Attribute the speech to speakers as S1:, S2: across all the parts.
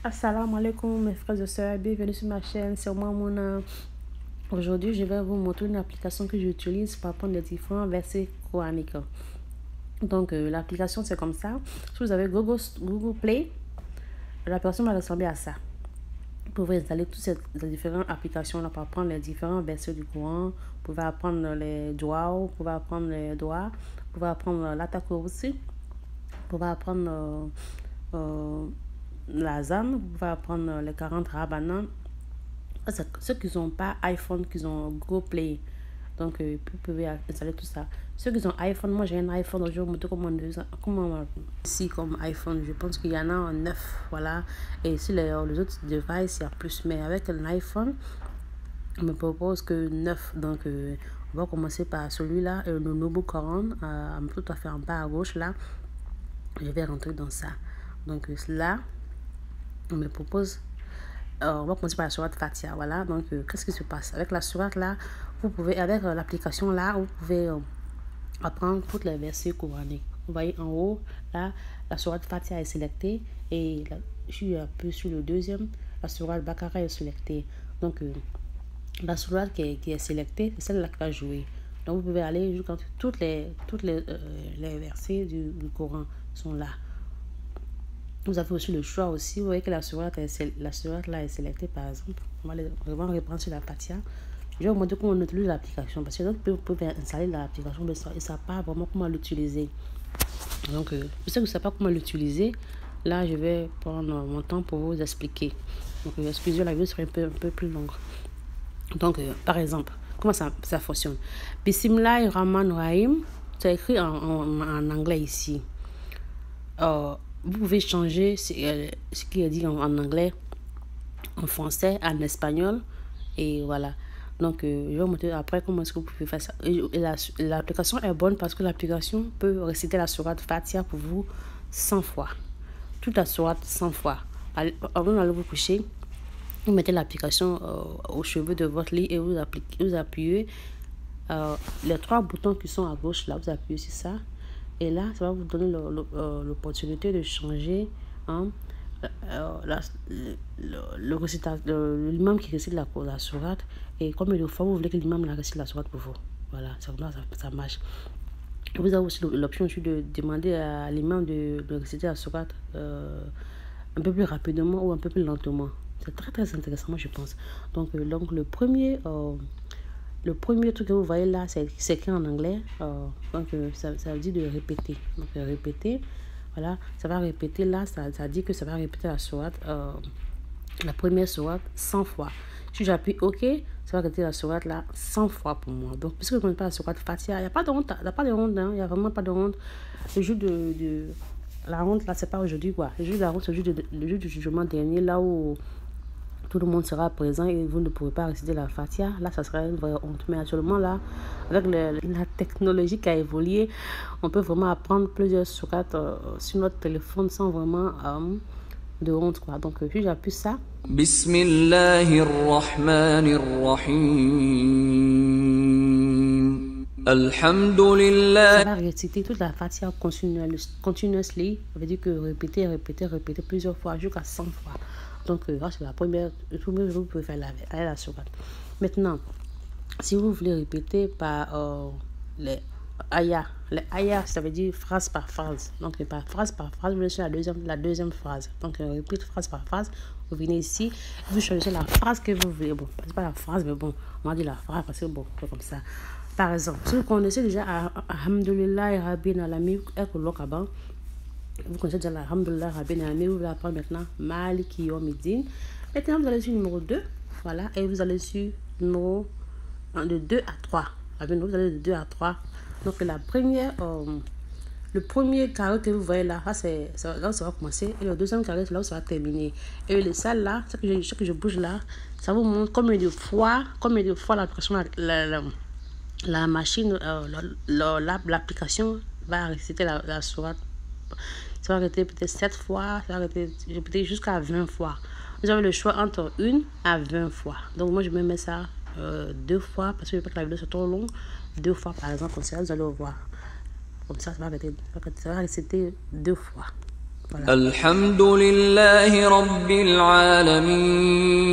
S1: Assalamu alaikum mes frères et sœurs, bienvenue sur ma chaîne, c'est moi Mouna. Aujourd'hui je vais vous montrer une application que j'utilise pour apprendre les différents versets coraniques. Donc l'application c'est comme ça. Si vous avez Google Play, l'application va ressembler à ça. Vous pouvez installer toutes ces différentes applications là pour apprendre les différents versets du Coran. Vous pouvez apprendre les doigts, vous pouvez apprendre les doigts, vous pouvez apprendre l'attaque aussi, vous pouvez apprendre la ZAM, vous pouvez apprendre les 40 rabanan. Ceux qui n'ont pas iPhone, qui ont Google Play, donc vous pouvez installer tout ça. Ceux qui ont iPhone, moi j'ai un iPhone, aujourd'hui je vais vous montrer comment ici comme iPhone, je pense qu'il y en a un 9, voilà. Et si les autres devices, il y a plus, mais avec un iPhone, on me propose que 9, donc on va commencer par celui-là, le Nobu Coran, tout à fait en bas à gauche là. Je vais rentrer dans ça. Donc là, on me propose, on va commencer par la sourate Fatiha. Voilà, donc qu'est-ce qui se passe avec la sourate là? Vous pouvez, avec l'application là, vous pouvez apprendre toutes les versets coraniques. Vous voyez en haut là, la sourate Fatiha est sélectée et là, je suis un peu sur le deuxième, la sourate Bakara est sélectée. Donc la sourate qui est sélectée, c'est celle-là qui va jouer. Donc vous pouvez aller jusqu'à toutes les versets du Coran sont là. Vous avez aussi le choix aussi. Vous voyez que la sourate là est sélectée par exemple. On va reprendre sur la Fatiha. Je vais vous montrer comment on utilise l'application. Parce que vous pouvez installer l'application, mais ils ne savent pas vraiment comment l'utiliser. Donc, vous savez que vous ne savez pas comment l'utiliser. Là, je vais prendre mon temps pour vous expliquer. Donc, excusez, la vidéo sera un peu plus longue. Donc, par exemple, comment ça fonctionne? Bismillahirrahmanirrahim. C'est écrit en anglais ici. Vous pouvez changer ce qui est dit en anglais, en français, en espagnol. Et voilà. Donc, je vais vous montrer après comment est-ce que vous pouvez faire ça. Et l'application est bonne parce que l'application peut réciter la sourate Fatiha pour vous 100 fois. Toute la sourate 100 fois. Avant d'aller vous coucher, vous mettez l'application aux cheveux de votre lit et vous appuyez les 3 boutons qui sont à gauche. Là, vous appuyez sur ça. Et là, ça va vous donner l'opportunité de changer l'imam qui récite la sourate et combien de fois vous voulez que l'imam la récite la sourate pour vous. Voilà, c'est comme ça marche. Vous avez aussi l'option de demander à l'imam de réciter la sourate un peu plus rapidement ou un peu plus lentement. C'est très très intéressant, moi je pense. Donc le premier truc que vous voyez là, c'est écrit en anglais. Donc, ça veut dire de répéter. Donc, répéter. Voilà, ça va répéter là. Ça dit que ça va répéter la sourate, la première sourate 100 fois. Si j'appuie OK, ça va répéter la sourate là 100 fois pour moi. Donc, puisque je ne connais pas la sourate Fatiha, il n'y a pas de honte. Il n'y a pas de honte. Il n'y a vraiment pas de honte. Le jour de la honte là, c'est pas aujourd'hui quoi. Le jour de la honte, c'est le jour du jugement dernier, là où tout le monde sera présent et vous ne pourrez pas réciter la Fatiha. Là, ça serait une vraie honte. Mais actuellement, là, avec la technologie qui a évolué, on peut vraiment apprendre plusieurs sourates sur notre téléphone sans vraiment de honte, quoi. Donc, si j'appuie ça.
S2: Bismillahirrahmanirrahim. Alhamdulillah.
S1: Ça va réciter toute la Fatiha continuously. Ça veut dire que répéter plusieurs fois jusqu'à 100 fois. Donc, là, c'est le premier jour que vous pouvez faire la sourate. Maintenant, si vous voulez répéter par les ayahs, ça veut dire phrase par phrase. Donc, par phrase, vous laissez la deuxième phrase. Donc, répète phrase par phrase. Vous venez ici, vous choisissez la phrase que vous voulez. Bon, c'est pas la phrase, mais bon, on va dire la phrase parce que bon, c'est comme ça. Par exemple, si vous connaissez déjà Alhamdulillah Rabbil Alamin, vous connaissez déjà Alhamdulillah Rabbil Alamin, vous allez apprendre maintenant Maliki Yawmiddin. Maintenant, vous allez sur numéro 2, voilà, et vous allez sur numéro de 2 à 3. Vous allez de 2 à 3. Donc, la première, le premier carré que vous voyez là, là, ça va commencer, et le deuxième carré, là où ça va terminer. Et le sale là, ce que je bouge là, ça vous montre combien de fois la machine, l'application va réciter la sourate. Ça va répéter peut-être 7 fois, ça va répéter jusqu'à 20 fois. Vous avez le choix entre 1 à 20 fois. Donc moi je me mets ça 2 fois parce que je veux pas que la vidéo soit trop longue. 2 fois par exemple, comme ça vous allez voir. Comme ça va réciter 2 fois. Voilà.
S2: Alhamdulillahi Rabbil Alamin.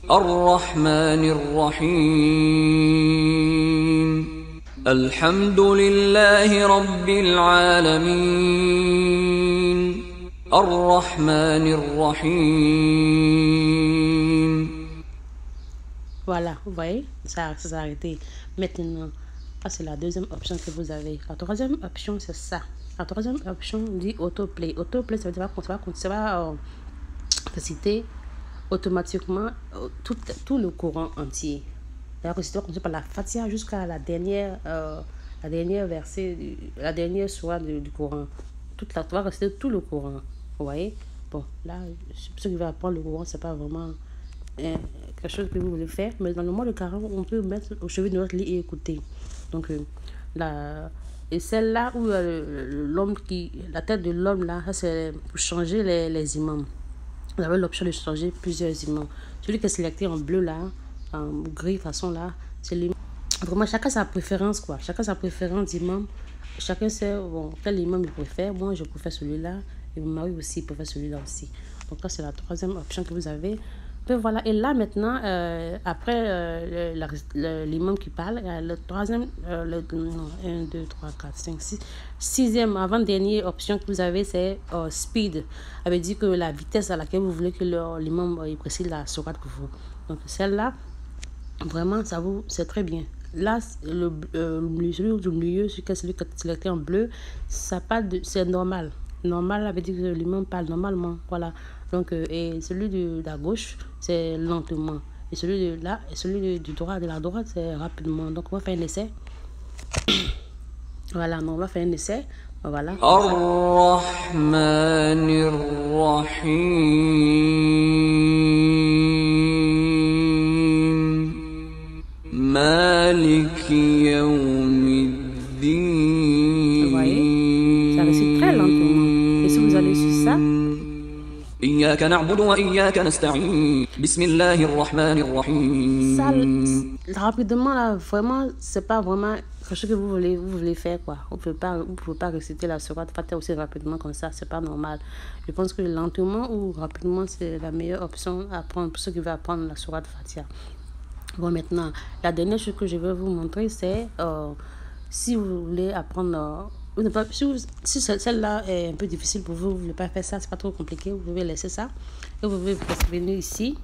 S2: Ar-Rahmanir Rahim. Alhamdulillahi Rabbil Alamin. Ar-Rahmanir Rahim.
S1: Voilà, vous voyez, ça s'est arrêté. Maintenant, c'est la deuxième option que vous avez. La troisième option, c'est ça. La troisième option dit autoplay. Autoplay, ça veut dire qu'on va réciter automatiquement tout le Coran entier. C'est-à-dire que si tu vas commencer par la Fatiha jusqu'à la dernière verset, la dernière sourate du Coran. Tu vas réciter tout le Coran. Vous voyez? Bon, là, ceux qui veulent apprendre le Coran, c'est pas vraiment quelque chose que vous voulez faire, mais dans le mois de carême, on peut mettre au chevet de notre lit et écouter. Donc, et celle-là où la tête de l'homme, là, ça c'est pour changer les imams. Vous avez l'option de changer plusieurs imams. Celui qui est sélecté en bleu, là, en gris, façon, là, c'est l'imam. Vraiment, chacun sa préférence, quoi. Chacun sa préférence d'imam. Chacun sait, bon, quel imam il préfère. Moi, je préfère celui-là. Et mon mari aussi, il préfère celui-là aussi. Donc, là, c'est la troisième option que vous avez. Et voilà, et là maintenant, après l'imam qui parle, le troisième, 1, 2, 3, 4, 5, 6, sixième, avant-dernière option que vous avez, c'est speed. Ça veut dire que la vitesse à laquelle vous voulez que l'imam précise la sourate pour vous. Donc celle-là, vraiment, c'est très bien. Là, celui du milieu, celui qui est sélecté en bleu, c'est normal. Normal, ça veut dire que l'imam parle normalement. Voilà. Donc, et celui de la gauche, c'est lentement. Et celui de là, et celui de la droite, c'est rapidement. Donc, on va faire un essai. Voilà, on va faire un essai. Voilà.
S2: Ar-Rahmanir Rahim. Maliki Yawmiddin.
S1: Vous voyez? Ça récite très lentement. Et si vous allez sur ça,
S2: إياك نعبد وإياك نستعين بسم الله الرحمن الرحيم.
S1: ça, rapidement, là, vraiment, c'est pas vraiment quelque chose que vous voulez faire, quoi. Vous pouvez pas réciter la sourate Fatiha aussi rapidement comme ça, c'est pas normal. Je pense que lentement ou rapidement, c'est la meilleure option à prendre pour ceux qui veulent apprendre la sourate Fatiha. Bon, maintenant, la dernière chose que je vais vous montrer, c'est si vous voulez apprendre... si celle-là est un peu difficile pour vous, vous ne voulez pas faire ça, c'est pas trop compliqué, vous pouvez laisser ça. Et vous pouvez venir ici.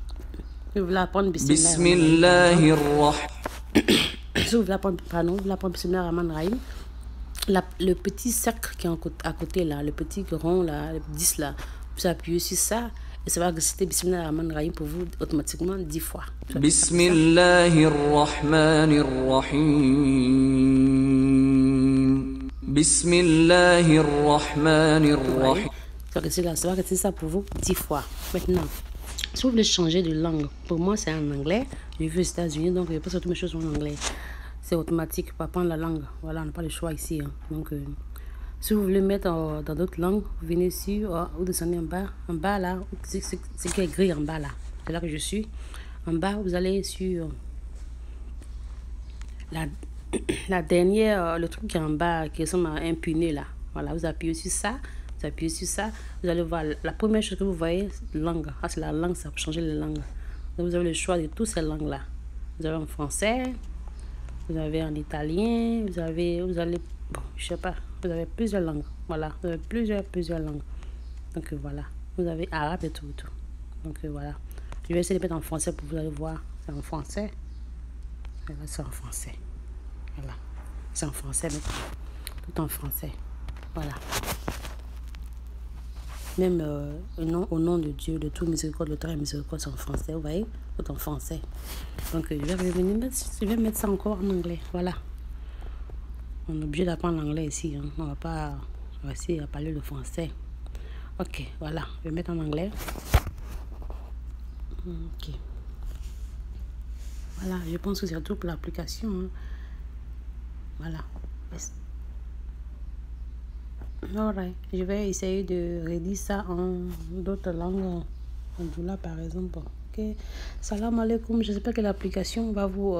S1: Vous voulez apprendre
S2: Bismillahirrahmanirrahim.
S1: Si vous voulez apprendre, Bismillahirrahmanirrahim, le petit cercle qui est à côté là, le petit rond là, le 10 là, vous appuyez sur ça et ça va réciter Bismillahirrahmanirrahim pour vous automatiquement 10 fois.
S2: Bismillahirrahmanirrahim. Bismillahirrahmanirrahim.
S1: Ça va réciter ça pour vous 10 fois. Maintenant, si vous voulez changer de langue, pour moi c'est en anglais. J'ai vu aux États-Unis, donc je passe toutes mes choses en anglais. C'est automatique, pas prendre la langue. Voilà, on n'a pas le choix ici. Hein. Donc, si vous voulez mettre dans d'autres langues, vous venez ici, vous descendez en bas là, c'est qui est gris en bas là. C'est là que je suis. En bas, vous allez sur la dernière, le truc qui est en bas, qui ressemble à un punais là. Voilà, vous appuyez sur ça. Vous appuyez sur ça, vous allez voir la première chose que vous voyez, langue. Ah, c'est la langue, ça peut changer les langues. Donc, vous avez le choix de toutes ces langues-là. Vous avez en français, vous avez en italien, vous allez, bon, je sais pas, vous avez plusieurs langues. Voilà, vous avez plusieurs langues. Donc, voilà, vous avez arabe et tout. Donc, voilà. Je vais essayer de mettre en français pour vous allez voir. C'est en français. Voilà, c'est en français. Voilà, c'est en français maintenant. Tout en français. Voilà. Même au nom de Dieu, de tout miséricorde, le très miséricorde, c'est en français, vous voyez, tout en français. Donc, je vais mettre ça encore en anglais, voilà. On est obligé d'apprendre l'anglais ici, hein. On va essayer à parler le français. Ok, voilà, je vais mettre en anglais. Ok. Voilà, je pense que c'est tout pour l'application, hein. Voilà. Alright, je vais essayer de rédiger ça en d'autres langues, en doula par exemple. Ok, salam alaikum. J'espère que l'application va vous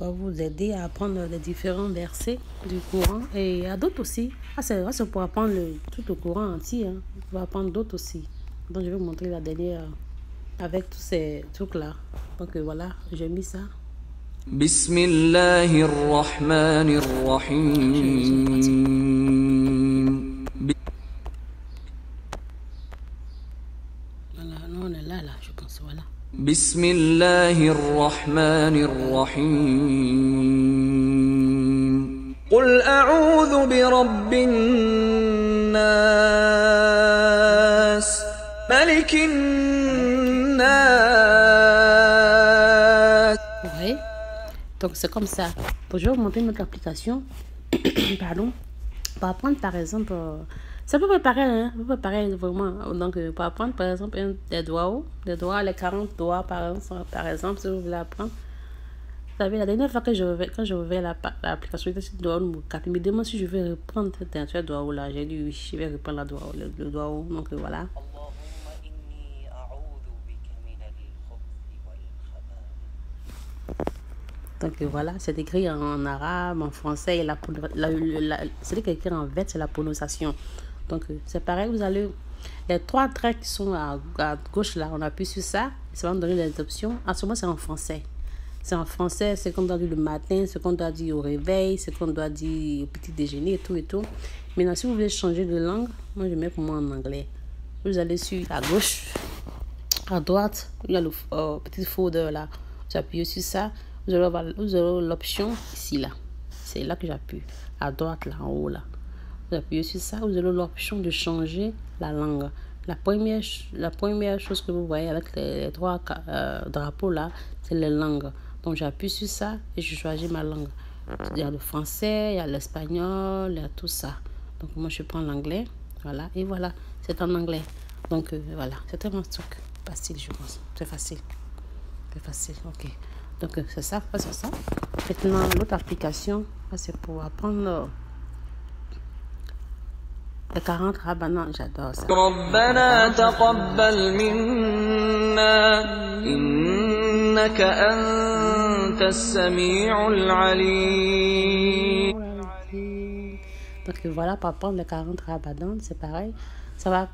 S1: va vous aider à apprendre les différents versets du Coran. Et il y a d'autres aussi. Ah, c'est pour apprendre tout le Coran entier. Hein. On va apprendre d'autres aussi. Donc, je vais vous montrer la dernière avec tous ces trucs-là. Donc, voilà, j'ai mis ça.
S2: بسم الله الرحمن الرحيم
S1: Voilà, non, on est là, je pense, voilà.
S2: بسم الله الرحمن الرحيم قل أعوذ برب الناس ملك الناس.
S1: Ouais. Donc, c'est comme ça. Donc, je vais vous montrer notre application. Pardon. Pour apprendre, par exemple, ça peut préparer, hein, ça peut préparer vraiment. Donc, pour apprendre, par exemple, des doigts, les 40 doigts, par exemple, si vous voulez apprendre. Vous savez, la dernière fois que quand je vais l'application, je me demande si je vais reprendre cette dernière doigt là. J'ai dit oui, je vais reprendre le doigt. Donc, voilà. Donc voilà, c'est écrit en arabe, en français, et c'est écrit en vert, c'est la prononciation. Donc c'est pareil, vous allez, les 3 traits qui sont à gauche là, on appuie sur ça, ça va nous donner les options. En ce moment, c'est en français. C'est en français, c'est qu'on doit dire le matin, ce qu'on doit dire au réveil, ce qu'on doit dire au petit déjeuner et tout et tout. Maintenant, si vous voulez changer de langue, moi je mets pour moi en anglais. Vous allez sur à gauche, à droite, il y a le petit folder là. Vous appuyez sur ça. Vous aurez l'option ici là. C'est là que j'appuie. À droite là, en haut là. Vous appuyez sur ça. Vous aurez l'option de changer la langue. La première chose que vous voyez avec les 3 drapeaux là, c'est les langues. Donc j'appuie sur ça et je choisis ma langue. Il y a le français, il y a l'espagnol, il y a tout ça. Donc moi je prends l'anglais. Voilà. Et voilà. C'est en anglais. Donc voilà. C'est tellement truc facile, je pense. C'est facile. C'est facile. Ok. Donc c'est ça, c'est ça. Maintenant, l'autre application, c'est pour apprendre les 40 rabbins. J'adore ça.
S2: ربنا تقبل منا إنك أنت السميع العليم.
S1: Donc voilà, pour apprendre les 40 rabbins, c'est pareil. Ça va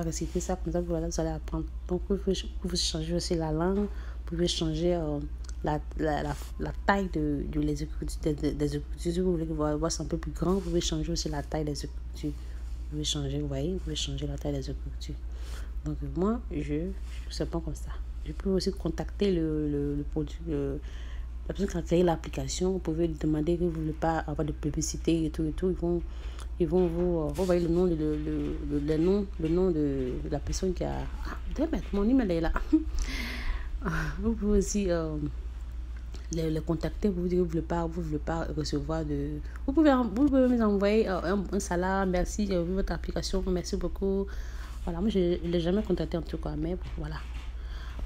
S1: réciter ça comme ça, voilà, vous allez apprendre. Donc vous pouvez changer aussi la langue. Vous pouvez changer la taille des écritures. Si vous voulez voir c'est un peu plus grand, vous pouvez changer aussi la taille des écritures. Vous pouvez changer, vous voyez, vous pouvez changer la taille des écritures. Donc moi, je sais pas comme ça. Je peux aussi contacter le produit, la personne qui a créé l'application. Vous pouvez lui demander que vous ne voulez pas avoir de publicité et tout et tout. Ils vont vous envoyer le nom de la personne qui a... Ah, mon email est là. Vous pouvez aussi les contacter. Vous dire que vous ne voulez pas recevoir de... Vous pouvez nous envoyer un salaire. Merci, j'ai vu votre application. Merci beaucoup. Voilà, moi, je ne l'ai jamais contacté en tout cas. Mais bon, voilà.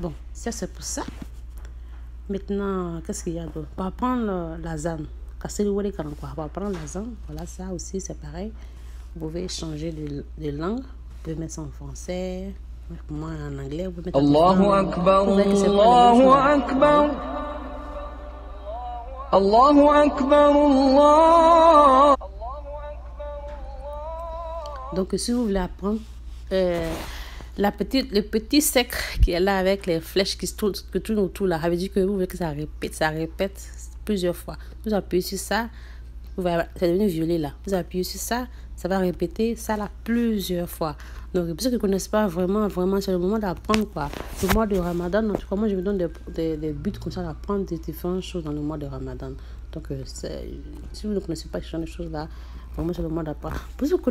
S1: Bon, ça, c'est pour ça. Maintenant, qu'est-ce qu'il y a d'autre? Pour apprendre la ZAN. Pour apprendre la ZAN, voilà, ça aussi, c'est pareil. Vous pouvez changer de langue. Vous pouvez mettre ça en français. Pour moi, en anglais, vous pouvez mettre
S2: Allahu Akbar, Allahu Akbar, Allahu Akbar, Allah.
S1: Donc, si vous voulez apprendre le petit cercle qui est là avec les flèches qui tournent autour là, ça veut dire que vous voulez que ça répète plusieurs fois. Vous appuyez sur ça, vous voyez, c'est devenu violet là. Vous appuyez sur ça, ça va répéter ça là plusieurs fois. Donc, pour ceux qui ne connaissent pas vraiment, c'est le moment d'apprendre quoi. Le mois de Ramadan, en tout cas, moi je me donne des buts comme ça d'apprendre des différentes choses dans le mois de Ramadan. Donc, si vous ne connaissez pas ce genre de choses là, vraiment c'est le mois d'apprendre. Pour ceux qui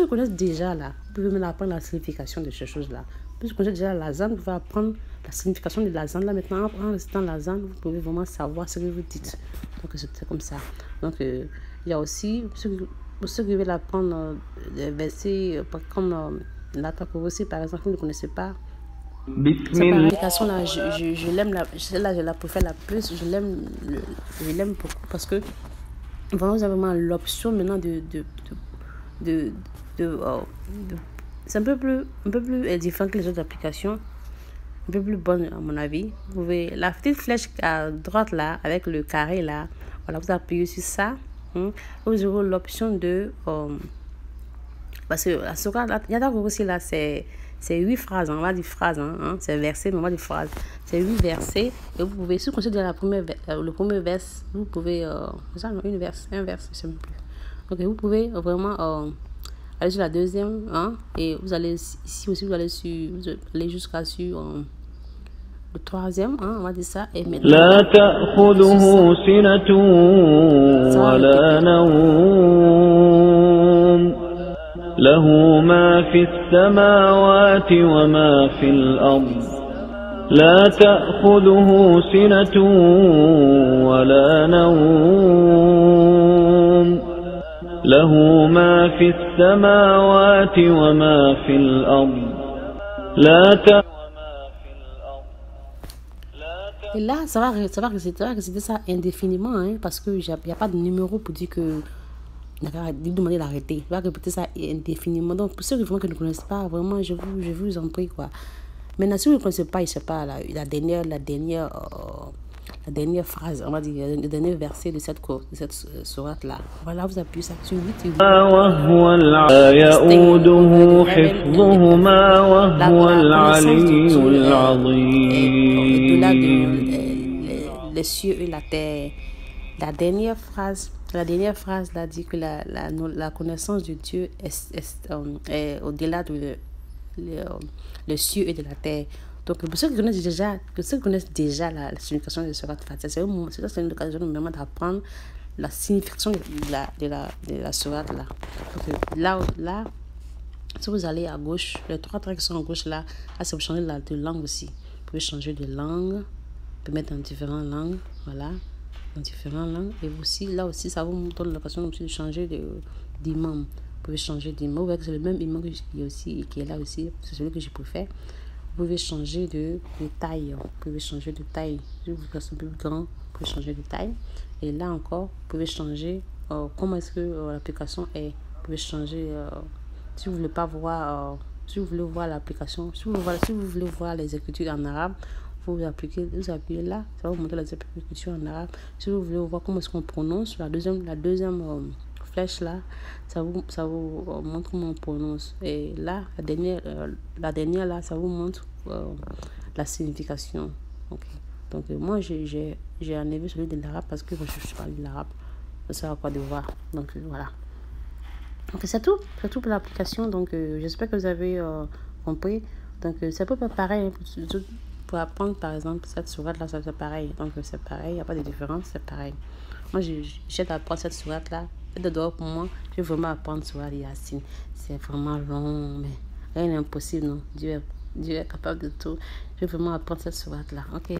S1: connaissent déjà là, vous pouvez même apprendre la signification de ces choses là. Pour ceux qui connaissent déjà la ZAN, vous pouvez apprendre la signification de la ZAN là. Maintenant, en restant la ZAN, vous pouvez vraiment savoir ce que vous dites. Donc, c'est comme ça. Donc, il y a aussi, pour ceux qui veulent apprendre des versets comme la aussi, par exemple, vous ne connaissez pas. Cette application là, je l'aime, celle-là, je la préfère la plus. Je l'aime beaucoup parce que vraiment, vous avez vraiment l'option maintenant c'est un peu plus différent que les autres applications. un peu plus bonne à mon avis. Vous pouvez, la petite flèche à droite là, avec le carré là, voilà, vous appuyez sur ça. Vous aurez l'option de... parce que la sourate, il y a d'accord aussi là, c'est 8 phrases, on va dire phrases, c'est versé, mais on va dire phrases. C'est 8 versets, et vous pouvez, si vous considérez le premier vers, vous pouvez, un vers, je sais même plus. Ok, vous pouvez vraiment aller sur la deuxième, et vous allez, ici aussi, vous allez jusqu'à sur le troisième, on va dire ça, et maintenant...
S2: لا تأخذه سنة ولا نوم له ما في السماوات وما في الأرض لا تأخذه سنة ولا نوم له ما في السماوات وما في الأرض لا تأخذه.
S1: Et là, ça va réciter ça indéfiniment, parce qu'il n'y a pas de numéro pour dire que demander d'arrêter. Il va répéter ça indéfiniment. Donc, pour ceux qui ne connaissent pas, vraiment, je vous en prie, quoi. Maintenant, si vous ne connaissez pas, je sais pas, la dernière phrase, on va dire, le dernier verset de cette sourate-là. Voilà, vous appuyez ça sur 8 et 8. Au-delà les cieux et la terre. La dernière phrase là dit que la connaissance de Dieu est au-delà de les cieux et de la terre. Donc, pour ceux qui connaissent déjà la signification de Sourate Fatiha, c'est une occasion vraiment d'apprendre la signification de la Sourate là. Donc, là, si vous allez à gauche, les 3 traits qui sont à gauche là, c'est pour changer de langue aussi. Vous pouvez changer de langue, vous pouvez mettre dans différentes langues, voilà, dans différentes langues. Et aussi, là aussi, ça vous donne l'occasion de changer d'imam. Vous pouvez changer d'imam. Vous voyez que c'est le même imam qui est là aussi, c'est celui que je préfère. Vous pouvez changer de taille. Vous pouvez changer de taille. Si vous êtes un peu plus grand, vous pouvez changer de taille. Et là encore, vous pouvez changer comment est-ce que l'application est. Vous pouvez changer si vous voulez pas voir si vous voulez voir l'application, si vous voulez voir les écritures en arabe, vous appuyez là, ça va vous montrer les écritures en arabe. Si vous voulez voir comment est-ce qu'on prononce, la deuxième flèche là, ça vous montre comment on prononce. Et là, la dernière là, ça vous montre la signification. Ok. Donc moi j'ai enlevé celui de l'arabe parce que je ne parle de l'arabe. Ça sert à quoi de voir. Donc voilà. Donc c'est tout pour l'application. Donc j'espère que vous avez compris. Donc c'est à peu près pareil pour apprendre par exemple cette sourate là, c'est pareil. Donc c'est pareil, il n'y a pas de différence, c'est pareil. Moi j'ai d'apprendre cette sourate là. Pour moi, je veux vraiment apprendre sourate Yassine. C'est vraiment long, mais rien n'est impossible, non. Dieu est capable de tout. Je veux vraiment apprendre cette sourate là. Ok.